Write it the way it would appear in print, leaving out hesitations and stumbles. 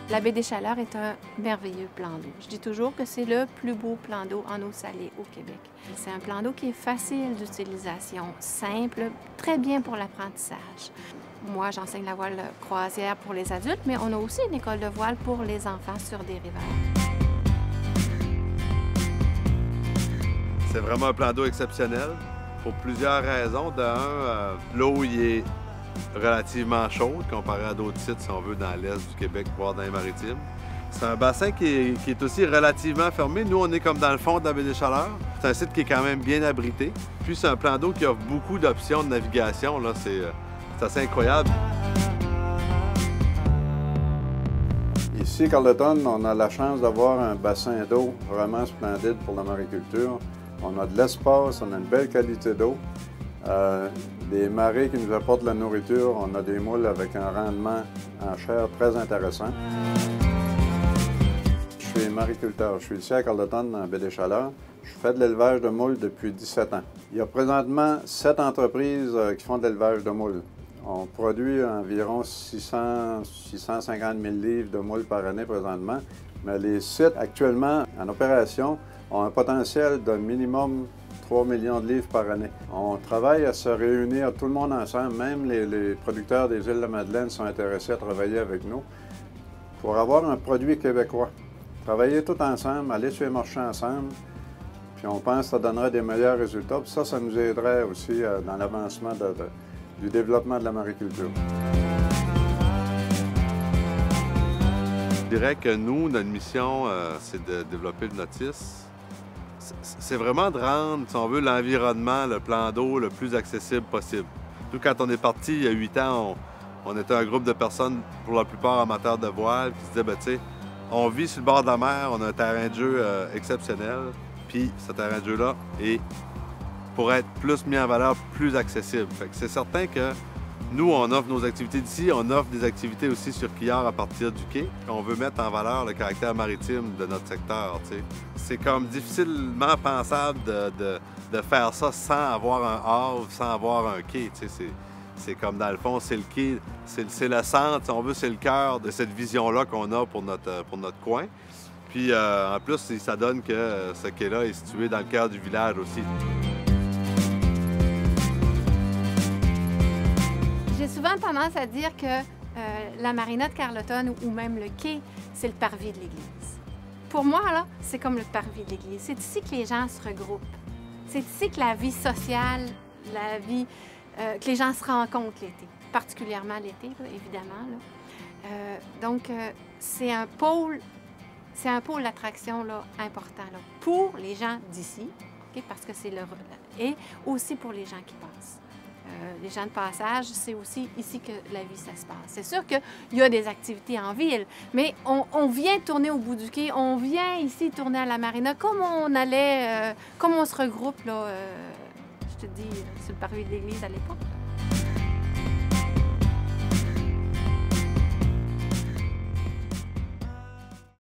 La baie des Chaleurs est un merveilleux plan d'eau. Je dis toujours que c'est le plus beau plan d'eau en eau salée au Québec. C'est un plan d'eau qui est facile d'utilisation, simple, très bien pour l'apprentissage. Moi, j'enseigne la voile croisière pour les adultes, mais on a aussi une école de voile pour les enfants sur des rivières. C'est vraiment un plan d'eau exceptionnel pour plusieurs raisons. L'eau y est relativement chaude comparé à d'autres sites, si on veut, dans l'est du Québec, voire dans les maritimes. C'est un bassin qui est aussi relativement fermé. Nous, on est comme dans le fond de la baie des Chaleurs. C'est un site qui est quand même bien abrité. Puis c'est un plan d'eau qui offre beaucoup d'options de navigation. C'est assez incroyable. Ici, Carleton, on a la chance d'avoir un bassin d'eau vraiment splendide pour la mariculture. On a de l'espace, on a une belle qualité d'eau. Des marées qui nous apportent la nourriture. On a des moules avec un rendement en chair très intéressant. Je suis mariculteur. Je suis ici à Carleton, dans la baie des Chaleurs. Je fais de l'élevage de moules depuis 17 ans. Il y a présentement 7 entreprises qui font de l'élevage de moules. On produit environ 650 000 livres de moules par année présentement, mais les sites actuellement en opération ont un potentiel de minimum 3 millions de livres par année. On travaille à se réunir tout le monde ensemble, même les producteurs des îles de Madeleine sont intéressés à travailler avec nous pour avoir un produit québécois. Travailler tout ensemble, aller sur les marchés ensemble, puis on pense que ça donnerait des meilleurs résultats. Puis ça nous aiderait aussi dans l'avancement du développement de la mariculture. Je dirais que nous, notre mission, c'est de développer le notice. C'est vraiment de rendre, si on veut, l'environnement, le plan d'eau, le plus accessible possible. Nous, quand on est parti il y a 8 ans, on était un groupe de personnes, pour la plupart amateurs de voile, qui se disaient, ben, tu sais, on vit sur le bord de la mer, on a un terrain de jeu exceptionnel, puis ce terrain de jeu-là est, pour être plus mis en valeur, plus accessible. Fait que c'est certain que nous, on offre nos activités d'ici, on offre des activités aussi sur quillard à partir du quai. On veut mettre en valeur le caractère maritime de notre secteur, tu sais. C'est comme difficilement pensable de faire ça sans avoir un havre, sans avoir un quai, tu sais. C'est comme, dans le fond, c'est le quai, c'est le centre, si on veut, c'est le cœur de cette vision-là qu'on a pour notre coin. Puis, en plus, ça donne que ce quai-là est situé dans le cœur du village aussi. J'ai souvent tendance à dire que la marina de Carleton ou même le quai, c'est le parvis de l'Église. Pour moi, là, c'est comme le parvis de l'Église. C'est ici que les gens se regroupent. C'est ici que la vie sociale, la vie, que les gens se rencontrent l'été, particulièrement l'été, évidemment. Là. Donc, c'est un pôle d'attraction important là, pour les gens d'ici, okay, parce que c'est leur... et aussi pour les gens qui passent. Les gens de passage, c'est aussi ici que la vie, ça se passe. C'est sûr qu'il y a des activités en ville, mais on vient tourner au bout du quai, on vient ici tourner à la marina, comme on allait, comme on se regroupe, là, je te dis, sur le parvis de l'église à l'époque.